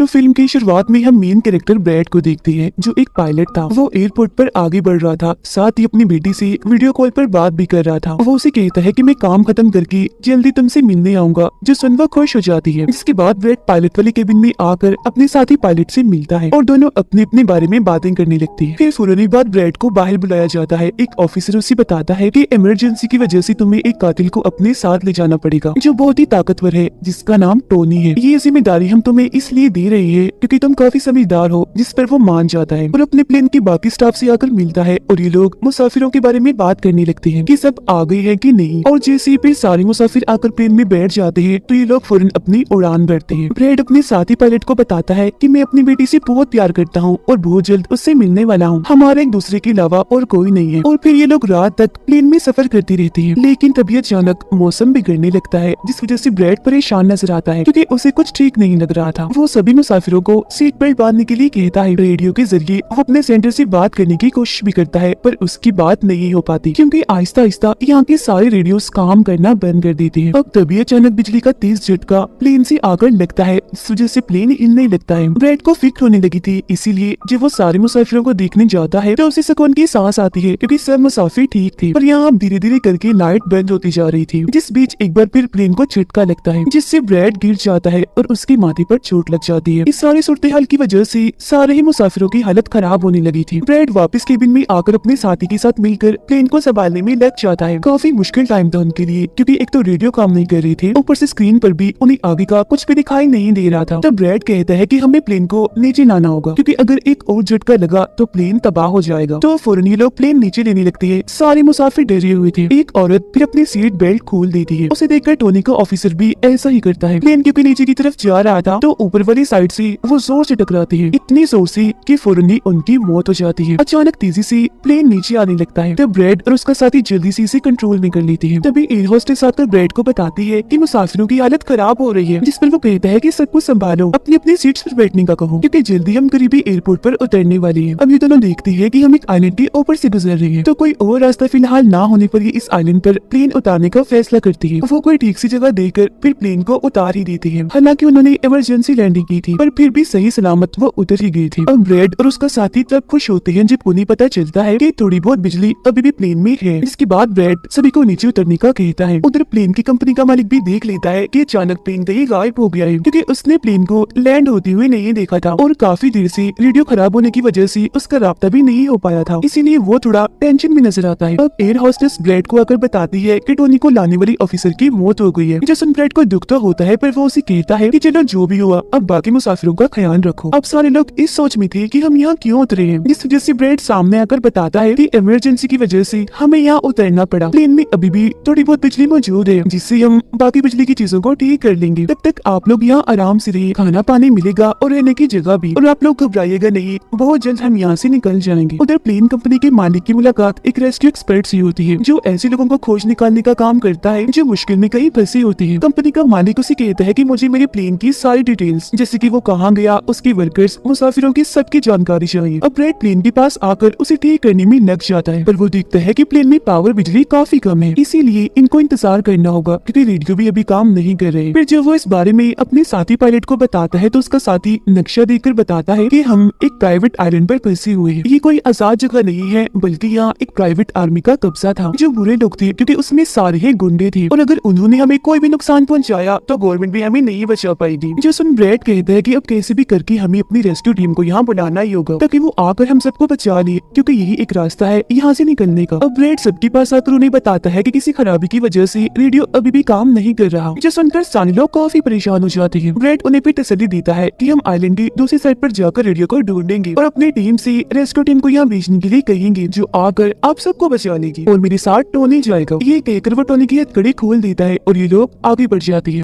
तो फिल्म की शुरुआत में हम मेन कैरेक्टर ब्रैड को देखते हैं, जो एक पायलट था। वो एयरपोर्ट पर आगे बढ़ रहा था, साथ ही अपनी बेटी से वीडियो कॉल पर बात भी कर रहा था। वो उसे कहता है कि मैं काम खत्म करके जल्दी तुमसे मिलने आऊंगा, जो सुनकर खुश हो जाती है। जिसके बाद ब्रैड पायलट वाले केबिन में आकर अपने साथी पायलट से मिलता है और दोनों अपने अपने बारे में बातें करने लगती है। फिर फौरन बाद ब्रैड को बाहर बुलाया जाता है। एक ऑफिसर उसे बताता है कि इमरजेंसी की वजह से तुम्हें एक कातिल को अपने साथ ले जाना पड़ेगा, जो बहुत ही ताकतवर है, जिसका नाम टोनी है। ये जिम्मेदारी हम तुम्हें इसलिए दे रही है क्योंकि तुम काफी समझदार हो। जिस पर वो मान जाता है और अपने प्लेन के बाकी स्टाफ से आकर मिलता है और ये लोग मुसाफिरों के बारे में बात करने लगते हैं कि सब आ गए हैं कि नहीं। और जैसे ही फिर सारे मुसाफिर आकर प्लेन में बैठ जाते हैं तो ये लोग फौरन अपनी उड़ान भरते हैं। ब्रैड अपने साथी पायलट को बताता है कि मैं अपनी बेटी से बहुत प्यार करता हूँ और बहुत जल्द उससे मिलने वाला हूँ। हमारे एक दूसरे के अलावा और कोई नहीं है। और फिर ये लोग रात तक प्लेन में सफर करती रहती है। लेकिन तभी अचानक मौसम बिगड़ने लगता है, जिस वजह से ब्रैड परेशान नजर आता है क्योंकि उसे कुछ ठीक नहीं लग रहा था। वो सभी मुसाफिरों को सीट बेल्ट बांधने के लिए कहता है। रेडियो के जरिए वो अपने सेंटर से बात करने की कोशिश भी करता है, पर उसकी बात नहीं हो पाती क्योंकि आहिस्ता आहिस्ता यहाँ के सारे रेडियोस काम करना बंद कर देते हैं। अब तभी अचानक बिजली का तेज झटका प्लेन से आकर लगता है, इस वजह से प्लेन हिलने लगता है। ब्रैड को फिक्र होने लगी थी, इसीलिए जब वो सारे मुसाफिरों को देखने जाता है तो उसे सुकून की सांस आती है क्योंकि सब मुसाफिर ठीक थे। पर यहाँ धीरे धीरे करके लाइट बंद होती जा रही थी। जिस बीच एक बार फिर प्लेन को झटका लगता है, जिससे ब्रैड गिर जाता है और उसकी माथे पर चोट लग जाती है। इस सारी सूरत हाल की वजह से सारे ही मुसाफिरों की हालत खराब होने लगी थी। ब्रैड वापस केबिन में आकर अपने साथी के साथ मिलकर प्लेन को संभालने में लग जाता है। काफी मुश्किल टाइम था उनके लिए क्योंकि एक तो रेडियो काम नहीं कर रही थी, ऊपर से स्क्रीन पर भी उन्हें आगे का कुछ भी दिखाई नहीं दे रहा था। तब ब्रैड कहता है कि हमें प्लेन को नीचे लाना होगा क्योंकि अगर एक और झटका लगा तो प्लेन तबाह हो जाएगा। तो फौरन ये लोग प्लेन नीचे लेने लगते हैं। सारे मुसाफिर डरे हुए थे। एक औरत फिर अपनी सीट बेल्ट खोल देती है। उसे देखकर टोनी का ऑफिसर भी ऐसा ही करता है। प्लेन क्योंकि नीचे की तरफ जा रहा था तो ऊपर वाली साइड से वो जोर से टकराती है, इतनी जोर से कि फौरन ही उनकी मौत हो जाती है। अचानक तेजी से प्लेन नीचे आने लगता है। तब ब्रैड और उसका साथी जल्दी से इसे कंट्रोल में कर लेती है। तभी एयर होस्टेस आकर ब्रैड को बताती है कि मुसाफिरों की हालत खराब हो रही है, जिस पर वो कहता है कि सब कुछ संभालो, अपनी अपनी सीट्स पर बैठने का कहो क्योंकि जल्दी हम करीबी एयरपोर्ट पर उतरने वाली है। अब ये दोनों देखती है कि हम एक आइलैंड के ऊपर से गुजर रही है, तो कोई और रास्ता फिलहाल ना होने पर ये इस आइलैंड पर प्लेन उतारने का फैसला करती है। वो कोई ठीक सी जगह देखकर फिर प्लेन को उतार ही देती है। हालांकि उन्होंने इमरजेंसी लैंडिंग की थी, पर फिर भी सही सलामत वो उतर ही गई थी। अब ब्रैड और उसका साथी तब खुश होते हैं जब उन्हें पता चलता है कि थोड़ी बहुत बिजली अभी भी प्लेन में है। इसके बाद ब्रैड सभी को नीचे उतरने का कहता है। उधर प्लेन की कंपनी का मालिक भी देख लेता है कि अचानक प्लेन कहीं गायब हो गया है क्योंकि उसने प्लेन को लैंड होते हुए नहीं देखा था और काफी देर से रेडियो खराब होने की वजह से उसका राब्ता भी नहीं हो पाया था, इसीलिए वो थोड़ा टेंशन में नजर आता है। अब एयर होस्टेस ब्रैड को आकर बताती है कि टोनी को लाने वाली ऑफिसर की मौत हो गई है। जो सुन ब्रैड को दुख तो होता है, पर वो उसे कहता है कि चलो जो भी हुआ अब बाकी मुसाफिरों का ख्याल रखो। अब सारे लोग इस सोच में थे कि हम यहाँ क्यों उतरे हैं, जिस वजह से ब्रैड सामने आकर बताता है कि इमरजेंसी की वजह से हमें यहाँ उतरना पड़ा। प्लेन में अभी भी थोड़ी बहुत बिजली मौजूद है, जिससे हम बाकी बिजली की चीजों को ठीक कर लेंगे। तब तक आप लोग यहाँ आराम से रहिए, खाना पानी मिलेगा और रहने की जगह भी, और आप लोग घबराइएगा नहीं, बहुत जल्द हम यहाँ से निकल जाएंगे। उधर प्लेन कंपनी के मालिक की मुलाकात एक रेस्क्यू एक्सपर्ट से होती है, जो ऐसे लोगों को खोज निकालने का काम करता है जो मुश्किल में कहीं फंसे होते हैं। कंपनी का मालिक उसे कहता है कि मुझे मेरे प्लेन की सारी डिटेल्स, जैसे कि वो कहाँ गया, उसके वर्कर्स, मुसाफिरों की सबकी जानकारी चाहिए। अब ब्रैड प्लेन के पास आकर उसे ठीक करने में लग जाता है, पर वो देखता है कि प्लेन में पावर बिजली काफी कम है, इसीलिए इनको इंतजार करना होगा क्योंकि रेडियो भी अभी काम नहीं कर रहे। फिर जब वो इस बारे में अपने साथी पायलट को बताता है तो उसका साथी नक्शा देखकर बताता है कि हम एक प्राइवेट आइलैंड पर फंसे हुए हैं। ये कोई आजाद जगह नहीं है, बल्कि यहाँ एक प्राइवेट आर्मी का कब्जा था, जो बुरे लोग थे क्योंकि उसमें सारे ही गुंडे थे और अगर उन्होंने हमें कोई भी नुकसान पहुंचाया तो गवर्नमेंट भी हमें नहीं बचा पाएगी। जो सुन ब्रैड कहता है कि अब कैसे भी करके हमें अपनी रेस्क्यू टीम को यहाँ बुलाना ही होगा ताकि वो आकर हम सबको बचा ले, क्योंकि यही एक रास्ता है यहाँ से निकलने का। अब ब्रैड सबके पास आकर उन्हें बताता है कि किसी खराबी की वजह से रेडियो अभी भी काम नहीं कर रहा, जो सुनकर सारे लोग काफी परेशान हो जाते हैं। ब्रैड उन्हें भी तसल्ली देता है कि हम आइलैंड की दूसरी साइड पर जाकर रेडियो को ढूंढेंगे और अपनी टीम से रेस्क्यू टीम को यहाँ भेजने के लिए कहेंगे, जो आकर आप सबको बचा लेगी और मेरे साथ टोनी जाएगा। ये कहकर वो टोनी की हथकड़ी खोल देता है और ये लोग आगे बढ़ जाते हैं।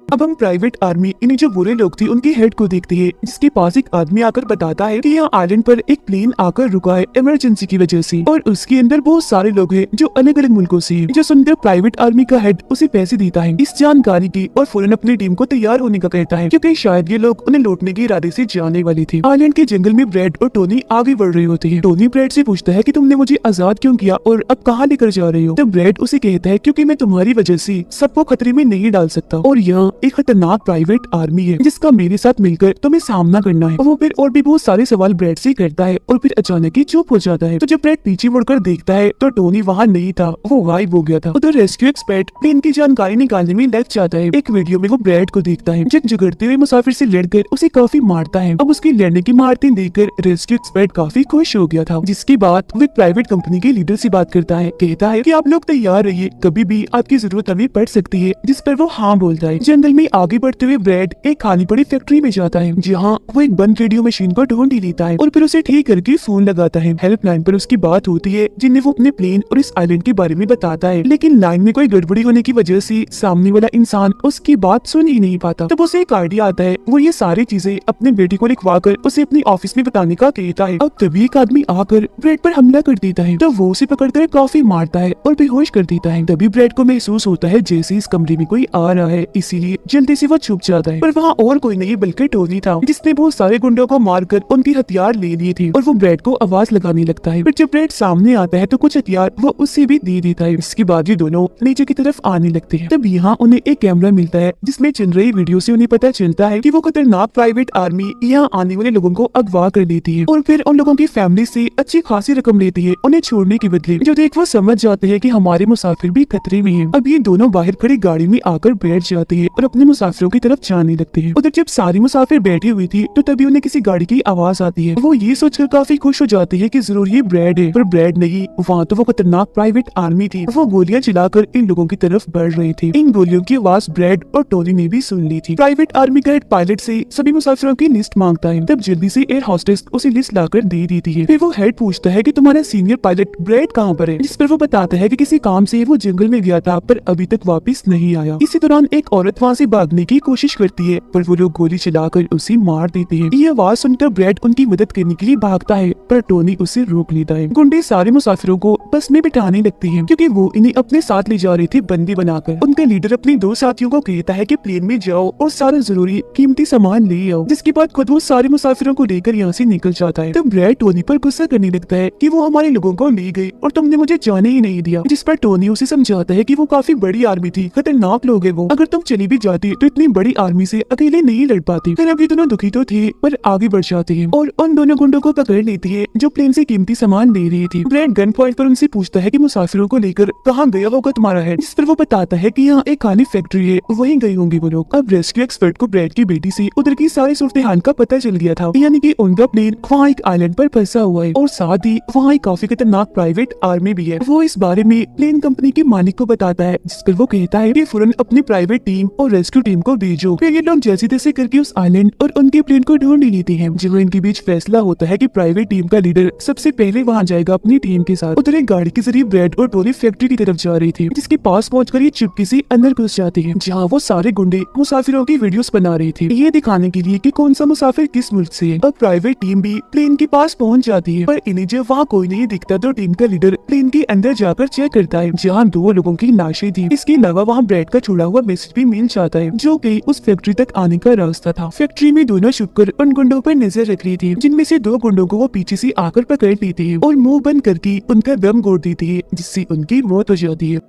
अब हम प्राइवेट आर्मी इन्हें जो बुरे लोग थे उनके हेड को देखते हैं, जिसके पास एक आदमी आकर बताता है कि यहाँ आइलैंड पर एक प्लेन आकर रुका है इमरजेंसी की वजह से और उसके अंदर बहुत सारे लोग हैं जो अलग अलग मुल्कों से हैं। जो सुनकर प्राइवेट आर्मी का हेड उसे पैसे देता है इस जानकारी की और फौरन अपनी टीम को तैयार होने का कहता है, क्योंकि शायद ये लोग उन्हें लौटने के इरादे से जाने वाले थे। आइलैंड के जंगल में ब्रैड और टोनी आगे बढ़ रहे होते हैं। टोनी ब्रैड से पूछता है कि तुमने मुझे आजाद क्यों किया और अब कहाँ लेकर जा रहे हो। तब ब्रैड उसे कहता है क्योंकि मैं तुम्हारी वजह से सबको खतरे में नहीं डाल सकता और यहाँ एक खतरनाक प्राइवेट आर्मी है जिसका मेरे साथ मिलकर तुम्हें सामना करना है। वो फिर और भी बहुत सारे सवाल ब्रैड से करता है और फिर अचानक ही चुप हो जाता है। तो जब ब्रैड पीछे मुड़कर देखता है तो टोनी वहाँ नहीं था, वो गायब हो गया था। उधर रेस्क्यू एक्सपर्ट प्लेन की जानकारी निकालने में लग जाता है। एक वीडियो में वो ब्रैड को देखता है जो झगड़ते हुए मुसाफिर से लड़कर उसे काफी मारता है। अब उसकी लड़ने की मारते देखकर रेस्क्यू एक्सपर्ट काफी खुश हो गया था, जिसके बाद वो एक प्राइवेट कंपनी के लीडर से बात करता है। कहता है कि आप लोग तैयार रहिए, कभी भी आपकी जरूरत हमें पड़ सकती है। जिस पर वो हाँ बोलता है। जंगल में आगे बढ़ते हुए ब्रैड एक खाली पड़ी फैक्ट्री में जाता है जहाँ वो एक बंद रेडियो मशीन को ढूंढ ही लेता है और फिर उसे ठीक करके फोन लगाता है। हेल्पलाइन पर उसकी बात होती है जिनमें वो अपने प्लेन और इस आइलैंड के बारे में बताता है, लेकिन लाइन में कोई गड़बड़ी होने की वजह से सामने वाला इंसान उसकी बात सुन ही नहीं पाता। तब उसे एक आइडिया आता है। वो ये सारी चीजें अपने बेटे को लिखवा कर उसे अपनी ऑफिस में बताने का कहता है। अब तभी एक आदमी आकर ब्रैड पर हमला कर देता है। तो वो उसे पकड़कर काफी मारता है और बेहोश कर देता है। तभी ब्रैड को महसूस होता है जैसे इस कमरे में कोई आ रहा है, इसीलिए जल्दी से वो छुप जाता है। पर वहाँ और कोई नहीं बल्कि टोनी था, जिसने बहुत सारे गुंडों को मारकर उनके हथियार ले लिए थे और वो ब्रैड को आवाज लगाने लगता है। फिर जब ब्रैड सामने आता है तो कुछ हथियार वो उससे भी दे देता है। इसके बाद ये दोनों नीचे की तरफ आने लगते हैं। तब यहाँ उन्हें एक कैमरा मिलता है जिसमें चल रही वीडियो से उन्हें पता चलता है कि वो खतरनाक प्राइवेट आर्मी यहाँ आने वाले लोगों को अगवा कर लेती है और फिर उन लोगों की फैमिली से अच्छी खासी रकम लेती है उन्हें छोड़ने के बदले। जो देख वो समझ जाते हैं कि हमारे मुसाफिर भी खतरे में हैं। अब ये दोनों बाहर खड़ी गाड़ी में आकर बैठ जाते हैं और अपने मुसाफिरों की तरफ जाने लगते हैं। उधर जब सारी मुसाफिर बैठी हुई थी तो तभी उन्हें किसी गाड़ी की आवाज आती है। वो ये सोचकर काफी खुश हो जाते हैं कि जरूर ये ब्रैड है, पर ब्रैड नहीं, वहाँ तो वो खतरनाक प्राइवेट आर्मी थी। वो गोलियां चलाकर इन लोगों की तरफ बढ़ रहे थे। इन गोलियों की आवाज ब्रैड और टोनी ने भी सुन ली थी। प्राइवेट आर्मी का हेड पायलट से सभी मुसाफिरों की लिस्ट मांगता है। तब जल्दी से एयर होस्टेस उसे लिस्ट लाकर दे देती है। फिर वो हेड पूछता है कि तुम्हारा सीनियर पायलट ब्रैड कहाँ पर है, जिस पर वो बताता है कि किसी काम से वो जंगल में गया था पर अभी तक वापस नहीं आया। इसी दौरान एक औरत वहाँ से भागने की कोशिश करती है पर वो लोग गोली चलाकर उसे मार देते हैं। ये आवाज सुनकर ब्रैड उनकी मदद करने के लिए भागता है पर टोनी उसे रोक लेता है। गुंडे सारे मुसाफिरों को बस में बिठाने लगते हैं क्योंकि वो इन्हें अपने साथ ले जा रहे थे बंदी बनाकर। उनका लीडर अपने दो साथियों को कहता है कि प्लेन में जाओ और सारा जरूरी कीमती सामान ले आओ, जिसके बाद खुद वो सारे मुसाफिरों को लेकर यहाँ से निकल जाता है। तब ब्रैड टोनी पर गुस्सा करने लगता है कि वो हमारे लोगों को ले गए और तुमने मुझे जाने ही नहीं दिया, जिस पर टोनी उसे समझाता है कि वो काफी बड़ी आर्मी थी, खतरनाक लोग है वो, अगर तुम चली भी जाती तो इतनी बड़ी आर्मी से अकेले नहीं लड़ पाती। फिर अभी दोनों दुखी तो थे पर आगे बढ़ जाते हैं और उन दोनों गुंडों को पकड़ लेती है जो प्लेन से कीमती सामान ले रही थी। ब्रैड गन पॉइंट पर उनसे पूछता है कि मुसाफिरों को लेकर कहाँ गया होगा तुम्हारा हेड, जिस पर वो बताता है कि यहाँ एक खाली फैक्ट्री है, वहीं गए होंगे वो लोग। अब रेस्क्यू एक्सपर्ट को ब्रैड की बेटी से उधर की सारी सूरत हाल का पता चल गया था, यानी कि उनका प्लेन वहाँ एक आइलैंड पर फंसा हुआ है और साथ ही वहाँ एक काफी खतरनाक प्राइवेट आर्मी भी है। वो इस बारे में प्लेन कंपनी के मालिक को बताता है, जिस पर वो कहता है कि फौरन अपनी प्राइवेट टीम और रेस्क्यू टीम को भेजो। फिर ये लोग जैसे तैसे करके उस आइलैंड और उनके प्लेन को ढूंढ ही लेते हैं। जब इनके बीच फैसला होता है कि प्राइवेट टीम का लीडर सबसे पहले वहाँ जाएगा अपनी टीम के साथ। उधर एक गाड़ी के जरिए ब्रैड और टोनी फैक्ट्री की तरफ जा रही थी, जिसके पास पहुंचकर ये चुपके से अंदर घुस जाते हैं, जहाँ वो सारे गुंडे मुसाफिरों की वीडियोस बना रहे थे, ये दिखाने के लिए कि कौन सा मुसाफिर किस मुल्क से है। अब प्राइवेट टीम भी प्लेन के पास पहुंच जाती है, पर इन्हें जब वहाँ कोई नहीं दिखता तो टीम का लीडर प्लेन के अंदर जाकर चेक करता है, जहाँ दो लोगों की लाशें थी। इसके अलावा वहाँ ब्रैड का छुड़ा हुआ मैसेज भी मिल जाता है, जो कि उस फैक्ट्री तक आने का रास्ता था। फैक्ट्री में दोनों छुपकर उन गुंडों पर नजर रख रही थी, जिनमें से दो गुंडों को वो पीछे से आकर पकड़ लेते हैं और मुंह बंद करके उनका दम घोट देते हैं, जिससे उनकी मौत हो जाती है।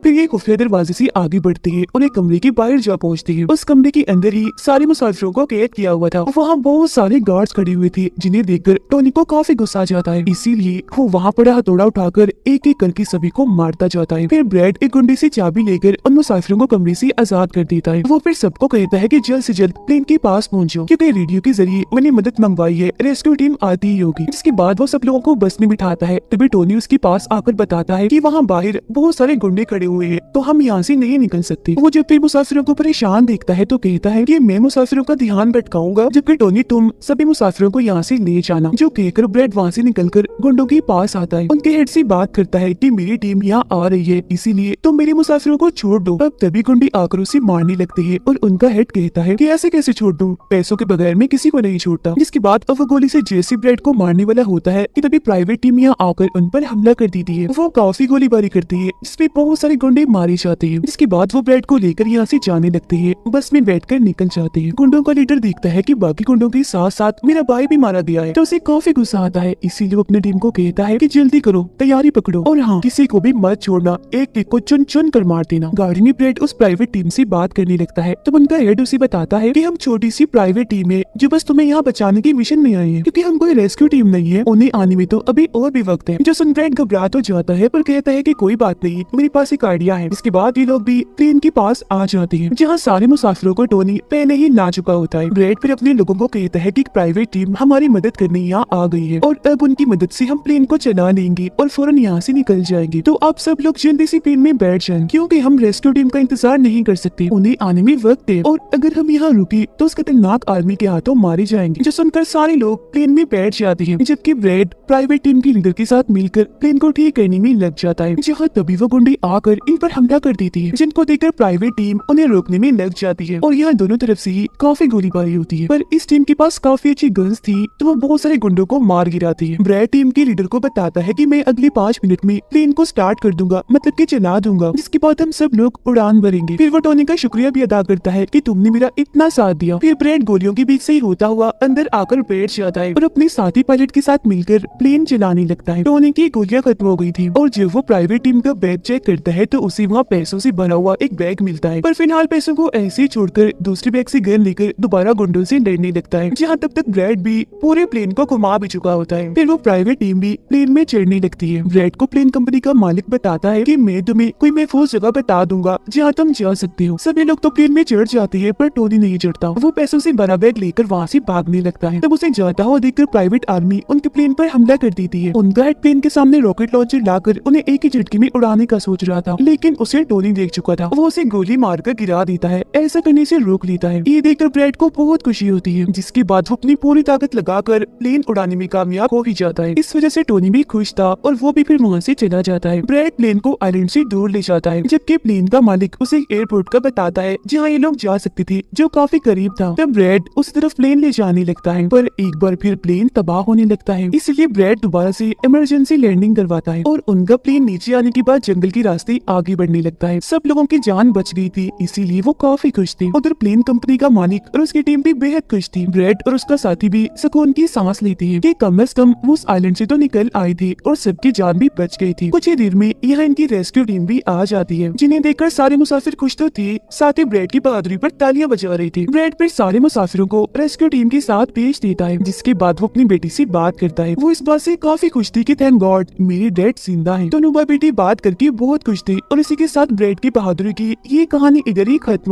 फिर ये खुफिया दरवाजे से आगे बढ़ते हैं और एक कमरे के बाहर जा पहुंचते हैं। उस कमरे के अंदर ही सारे मुसाफिरों को कैद किया हुआ था। वहाँ बहुत सारे गार्ड्स खड़े हुए थे, जिन्हें देखकर टोनी को काफी गुस्सा आ जाता है, इसीलिए वो वहाँ पड़ा हथौड़ा उठाकर एक एक करके सभी को मारता जाता है। फिर ब्रैड एक गुंडे से चाबी लेकर उन मुसाफिरों को कमरे से आजाद कर देता है। वो फिर सबको कहता है कि जल्द से जल्द प्लेन के पास पहुंचो, क्योंकि रेडियो के जरिए उन्हें मदद मंगवाई है, रेस्क्यू टीम आती ही होगी। जिसके बाद वो सब लोगों को बस में बिठाता है। तभी टोनी उसके पास आकर बताता है कि वहाँ बाहर बहुत सारे गुंडे खड़े हुए हैं, तो हम यहाँ से नहीं निकल सकते। वो जब फिर मुसाफिरों को परेशान देखता है तो कहता है कि मैं मुसाफिरों का ध्यान भटकाऊंगा, जबकि टोनी तुम सभी मुसाफिरों को यहाँ से ले जाना। जो कहकर ब्रैड वहाँ से निकलकर गुंडों के पास आता है, उनके हेड से बात करता है कि मेरी टीम यहाँ आ रही है, इसीलिए तुम मेरे मुसाफिरों को छोड़ दो। अब तभी गुंडे आकर उसे मारने लगते हैं और उनका हेड कहता है कि ऐसे कैसे छोड़ दूं, पैसों के बगैर मैं किसी को नहीं छोड़ता। जिसके बाद अब वो गोली से जैसे ब्रैड को मारने वाला होता है कि तभी प्राइवेट टीम यहाँ आकर उन पर हमला कर देती है। वो काफी गोलीबारी करती है, जिसमें बहुत सारे गुंडे मारे जाते हैं। इसके बाद वो ब्रेड को लेकर यहाँ से जाने लगते हैं। बस में बैठकर निकल जाते हैं। गुंडों का लीडर देखता है कि बाकी गुंडों के साथ साथ मेरा भाई भी मारा गया है, तो उसे काफी गुस्सा आता है। इसीलिए वो अपनी टीम को कहता है कि जल्दी करो, तैयारी पकड़ो, और हाँ, किसी को भी मत छोड़ना, एक एक को चुन चुन कर मार देना। गाड़ी में ब्रेड उस प्राइवेट टीम से बात करने लगता है, तो उनका हेड उसे बताता है कि हम छोटी सी प्राइवेट टीम है जो बस तुम्हें यहाँ बचाने की मिशन में आई है, क्योंकि हम कोई रेस्क्यू टीम नहीं है। उन्हें आने में तो अभी और भी वक्त है। जो सुन ब्रेड घबरा तो जाता है, पर कहता है कि कोई बात नहीं, मेरे पास एक आइडिया है। इसके बाद ये लोग भी प्लेन के पास आ जाते हैं, जहाँ सारे मुसाफिरों को टोनी पहले ही ला चुका होता है। ब्रेड फिर अपने लोगों को कहता है कि एक प्राइवेट टीम हमारी मदद करने यहाँ आ गई है, और अब उनकी मदद से हम प्लेन को चला लेंगे और फौरन यहाँ से निकल जाएंगे। तो आप सब लोग जल्दी से प्लेन में बैठ जाएं, क्योंकि हम रेस्क्यू टीम का इंतजार नहीं कर सकते। उन्हें आने में वक्त है, और अगर हम यहाँ रुके तो उस खतरनाक आर्मी के हाथों मारे जाएंगे। जो सुनकर सारे लोग प्लेन में बैठ जाते हैं, जबकि ब्रेड प्राइवेट टीम के लीडर के साथ मिलकर प्लेन को ठीक करने में लग जाता है। जहाँ तभी वो गुंडे आकर इन पर हमला कर देती है, जिनको देखकर प्राइवेट टीम उन्हें रोकने में लग जाती है, और यहाँ दोनों तरफ से ही काफी गोलीबारी होती है। पर इस टीम के पास काफी अच्छी गन्स थी, तो वो बहुत सारे गुंडों को मार गिराती है। ब्रेड टीम के लीडर को बताता है कि मैं अगले 5 मिनट में प्लेन को स्टार्ट कर दूंगा, मतलब कि चला दूंगा, जिसके बाद हम सब लोग उड़ान भरेंगे। फिर वो टोनी का शुक्रिया भी अदा करता है कि तुमने मेरा इतना साथ दिया। फिर ब्रेड गोलियों के बीच से ही होता हुआ अंदर आकर बैठ जाता है और अपने साथी पायलट के साथ मिलकर प्लेन चलाने लगता है। टोनी की गोलियां खत्म हो गई थी, और जब वो प्राइवेट टीम का बैग चेक करता है तो उसे वहाँ पैसों से भरा हुआ एक बैग मिलता है। पर फिलहाल पैसों को ऐसे ही छोड़कर दूसरे बैग से गन लेकर दोबारा गुंडों से लड़ने लगता है, जहाँ तब तक ब्रेड भी पूरे प्लेन को घुमा भी चुका होता है। फिर वो प्राइवेट टीम भी प्लेन में चढ़ने लगती है। ब्रेड को प्लेन कंपनी का मालिक बताता है कि मैं तुम्हें कोई महफूज जगह बता दूंगा जहाँ तुम जा सकते हो। सभी लोग तो प्लेन में चढ़ जाते हैं, पर टोनी नहीं चढ़ता। वो पैसों से भरा बैग लेकर वहाँ से भागने लगता है। तब उसे जाता हुआ देखकर प्राइवेट आर्मी उनके प्लेन पर हमला कर देती है। उनका हेड प्लेन के सामने रॉकेट लॉन्चर लाकर उन्हें एक ही झटके में उड़ाने का सोच रहा था, लेकिन उसे टोनी देख चुका था। वो उसे गोली मारकर गिरा देता है, ऐसा करने से रोक लेता है। ये देखकर ब्रेड को बहुत खुशी होती है, जिसके बाद वो अपनी पूरी ताकत लगाकर प्लेन उड़ाने में कामयाब हो ही जाता है। इस वजह से टोनी भी खुश था, और वो भी फिर वहाँ से चला जाता है। ब्रेड प्लेन को आइलैंड से दूर ले जाता है, जबकि प्लेन का मालिक उसे एयरपोर्ट का बताता है जहाँ ये लोग जा सकते थे, जो काफी करीब था। तब ब्रेड उस तरफ प्लेन ले जाने लगता है, पर एक बार फिर प्लेन तबाह होने लगता है। इसलिए ब्रेड दोबारा से इमरजेंसी लैंडिंग करवाता है, और उनका प्लेन नीचे आने के बाद जंगल के रास्ते आगे बढ़ने लगता है। सब लोगों की जान बच गई थी, इसीलिए वो काफी खुश थे। उधर प्लेन कंपनी का मालिक और उसकी टीम भी बेहद खुश थी। ब्रेड और उसका साथी भी सुकून की सांस लेते हैं कि कम से कम वो उस आइलैंड से तो निकल आए थे, और सबकी जान भी बच गई थी। कुछ ही देर में यहाँ इनकी रेस्क्यू टीम भी आ जाती है, जिन्हें देखकर सारे मुसाफिर खुश तो थे, साथ ही ब्रेड की बहादुरी पर तालियां बजा रहे थे। ब्रेड फिर सारे मुसाफिरों को रेस्क्यू टीम के साथ पेश देता है, जिसके बाद वो अपनी बेटी से बात करता है। वो इस बात से काफी खुश थी कि थैंक गॉड मेरी डैड जिंदा है। दोनों बेटी बात करके बहुत खुश थे, और इसी के साथ ब्रेड की बहादुरी की ये कहानी इधर ही खत्म हो